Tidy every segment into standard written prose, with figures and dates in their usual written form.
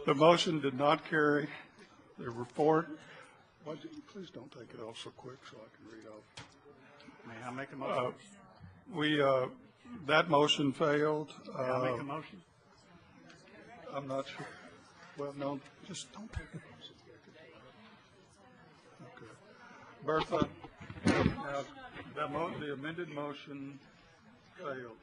The motion did not carry. The report, please don't take it off so quick so I can read off. May I make a motion? That motion failed. May I make a motion? I'm not sure. Well, no, just don't take it off so quick. Okay. Bertha, now, the amended motion failed.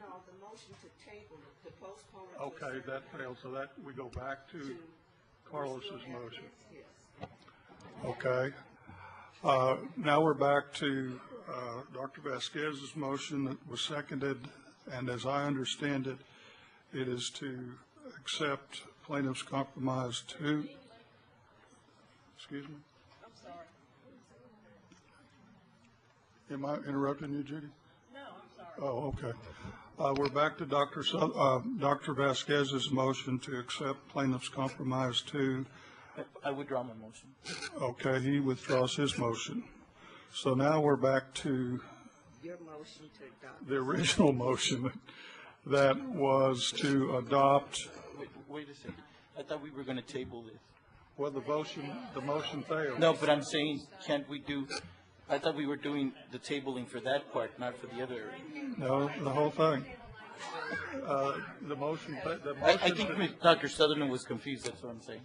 No, the motion to table, to postpone. Okay, that failed, so that, we go back to Carlos's motion. Okay. Now we're back to Dr. Vasquez's motion that was seconded, and as I understand it, it is to accept plaintiff's compromise to, excuse me? I'm sorry. Am I interrupting you, Judy? No, I'm sorry. Oh, okay. We're back to Dr. Vasquez's motion to accept plaintiff's compromise to. I withdraw my motion. Okay, he withdraws his motion. So now we're back to Your motion to adopt. the original motion that was to adopt. Wait a second. I thought we were going to table this. Well, the motion failed. No, but I'm saying, can't we do, I thought we were doing the tabling for that part, not for the other. No, the whole thing. The motion. I think Dr. Sutherland was confused, that's what I'm saying.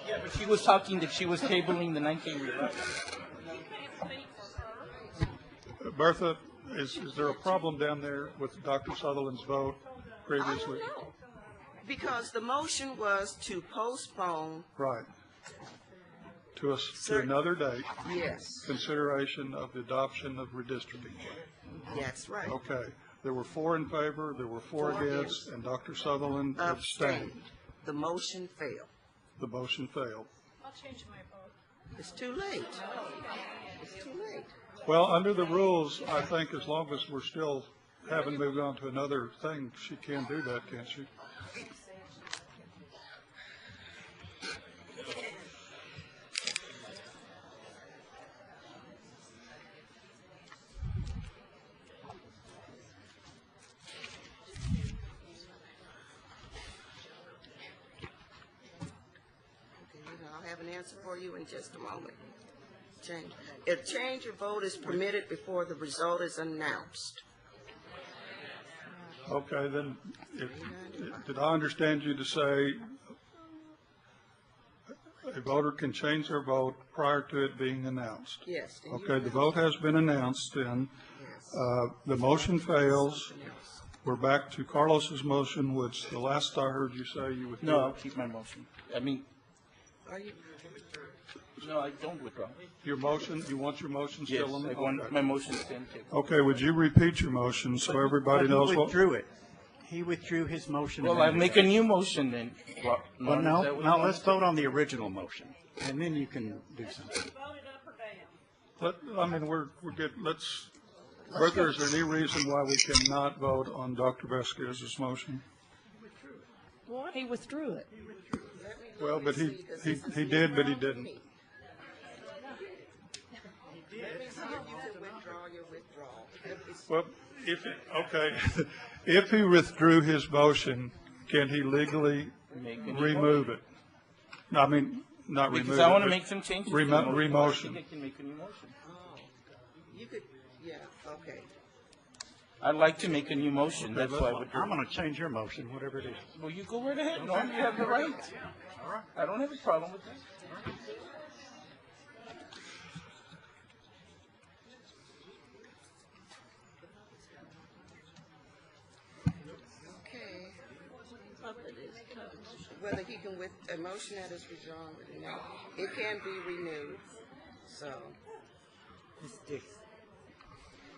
Yeah, but she was talking that she was tabling the 1911. Bertha, is there a problem down there with Dr. Sutherland's vote previously? No, because the motion was to postpone, Right. To another date, yes, consideration of the adoption of redistricting. that's right. Okay. There were 4 in favor, there were 4 against, and Dr. Sutherland abstained. The motion failed. The motion failed. I'll change my vote. It's too late. It's too late. Well, under the rules, I think as long as we're still haven't moved on to another thing, she can do that, can't she? I'll have an answer for you in just a moment. If change of vote is permitted before the result is announced. Okay, then, did I understand you to say a voter can change their vote prior to it being announced? Yes. and you Okay, the have- vote has been announced, then. Yes. The motion fails. We're back to Carlos's motion, which the last I heard you say you would. No, I'll keep my motion. I mean, Are you? no, I don't withdraw. Your motion, you want your motion Yes, still on the? I want okay. my motion to stand table. Okay, would you repeat your motion so everybody knows He what? withdrew it. He withdrew his motion. Well, I'll make a new motion then. Well, is that no, what you no, want? let's vote on the original motion, and then you can do something. Voted up or down? I mean, we're good, let's, Bertha, is there any reason why we cannot vote on Dr. Vasquez's motion? What? He withdrew it. Well, but he did, but he didn't. Let me see if you can withdraw your withdrawal. Well, okay, if he withdrew his motion, can he legally Make a new remove it? No, I mean, not remove it. Because I want to but make some changes. to the motion. I Remotion. think I can make a new motion. You could, yeah, okay. I'd like to make a new motion, that's why I would. I'm going to change your motion, whatever it is. Well, you go right ahead, Norm, you have the right. I don't have a problem with that. Okay. Whether he can with, a motion that is withdrawn, you know, it can be renewed, so.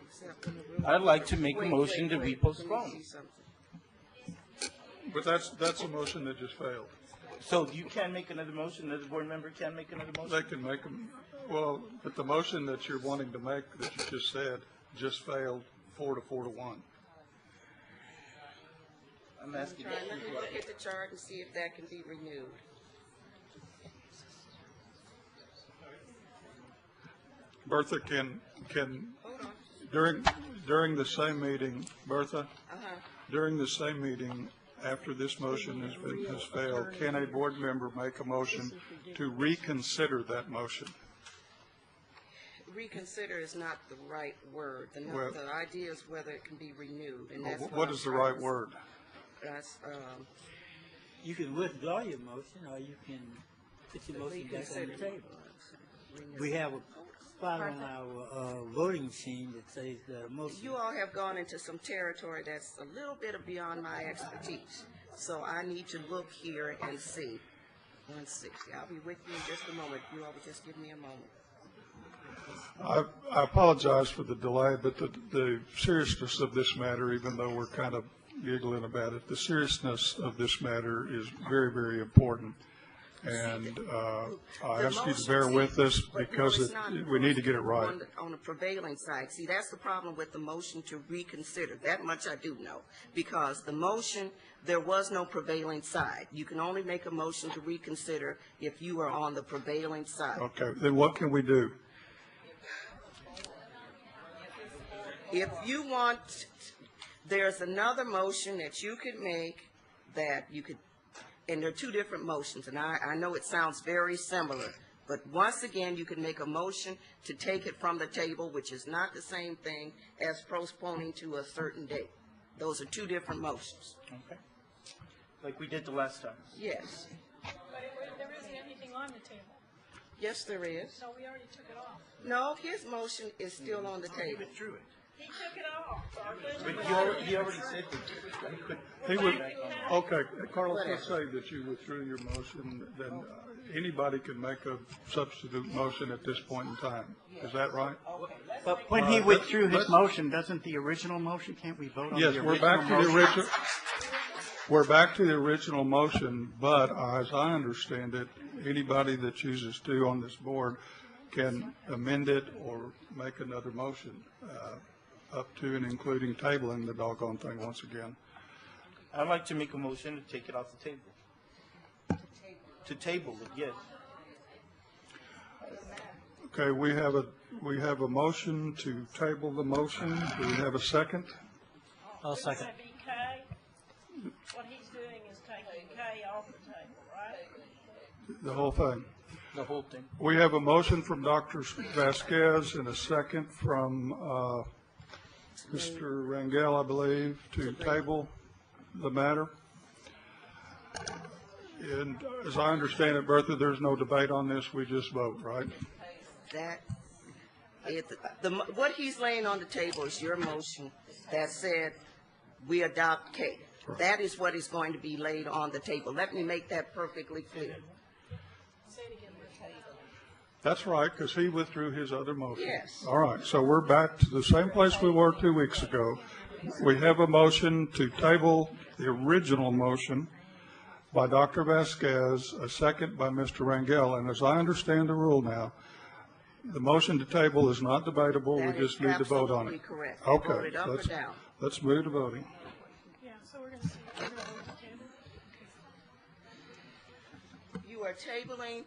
Except when the rule- I'd like to make a Wait, motion wait, to wait. be Let me postponed. see something. But that's a motion that just failed. So you can make another motion, another board member can make another They motion? can make them, well, but the motion that you're wanting to make, that you just said, just failed 4 to 1. I'm asking. Try, let me look at the chart and see if that can be renewed. Bertha, can, Hold on. during the same meeting, Bertha, Uh-huh. during the same meeting, after this motion has failed, can a board member make a motion to reconsider that motion? Reconsider is not the right word. Well- The idea is whether it can be renewed, and that's What I'm is the trying right to- word? That's, You can withdraw your motion, or you can put your motion back on the reconsider. table. We have a spot on our voting machine that says the motion. You all have gone into some territory that's a little bit beyond my expertise, so I need to look here and see. 160. I'll be with you in just a moment. You all will just give me a moment. I apologize for the delay, but the seriousness of this matter, even though we're kind of giggling about it, the seriousness of this matter is very, very important. And I ask you to bear with us because we need to get it right. On the prevailing side, see, that's the problem with the motion to reconsider. That much I do know, because the motion, there was no prevailing side. You can only make a motion to reconsider if you are on the prevailing side. Okay, then what can we do? If you want, there's another motion that you could make that you could, and there are two different motions, and I know it sounds very similar, but once again, you can make a motion to take it from the table, which is not the same thing as postponing to a certain date. Those are two different motions. Okay. Like we did the last time. Yes. But there isn't anything on the table, Yes, there is. so we already took it off. No, his motion is still on the table. He took it off. But he already said he could. He would, okay, Carlos, let's say that you withdrew your motion, then anybody can make a substitute motion at this point in time. Is that right? But when he withdrew his motion, doesn't the original motion, can't we vote on the Yes, original we're back to the motion? original, we're back to the original motion, but as I understand it, anybody that chooses to on this board can amend it or make another motion, up to and including tabling the doggone thing once again. I'd like to make a motion to take it off the table. To table it, yes. Okay, we have a motion to table the motion. Do we have a second? I'll second. Would that be K? What he's doing is taking K off the table, right? The whole thing. The whole thing. We have a motion from Dr. Vasquez and a second from Mr. Rangel, I believe, to table the matter. And as I understand it, Bertha, there's no debate on this. We just vote, right? What he's laying on the table is your motion that said we adopt K. That is what is going to be laid on the table. Let me make that perfectly clear. That's right, because he withdrew his other motion. Yes. All right, so we're back to the same place we were 2 weeks ago. We have a motion to table the original motion by Dr. Vasquez, a second by Mr. Rangel. And as I understand the rule now, the motion to table is not debatable. We That is just need to vote on absolutely it. correct. Okay, Vote it up or down. let's move to voting. Yeah, so we're gonna see, we're gonna vote the table. You are tabling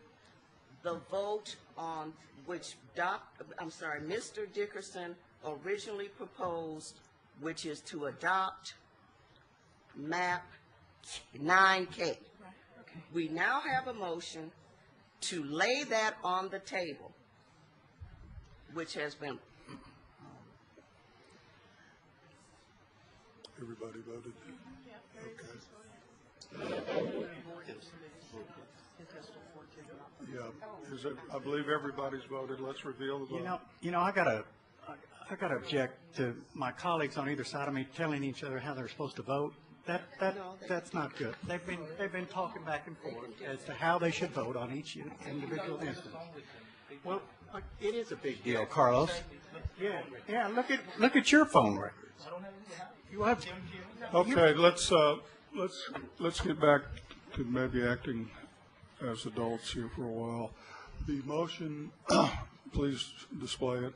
the vote on which Mr. Dickerson originally proposed, which is to adopt map 9K. We now have a motion to lay that on the table, which has been, Everybody voted? Yeah, I believe everybody's voted. Let's reveal the vote. I gotta object to my colleagues on either side of me telling each other how they're supposed to vote. That's not good. They've been talking back and forth as to how they should vote on each individual instance. Well, it is a big deal, Carlos. Yeah. Look at your phone records. You have. Okay, let's get back to maybe acting as adults here for a while. The motion, please display it.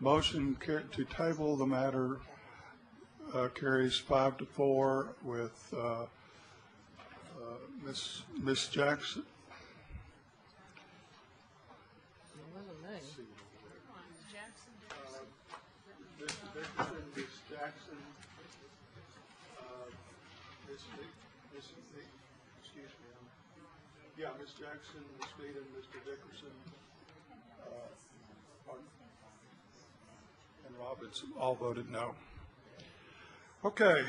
Motion to table the matter carries 5-4 with Miss Jackson. Mr. Dickerson, Miss Jackson, excuse me. Yeah, Ms. Jackson, Ms. Needham, Mr. Dickerson, and Robbins all voted no. Okay,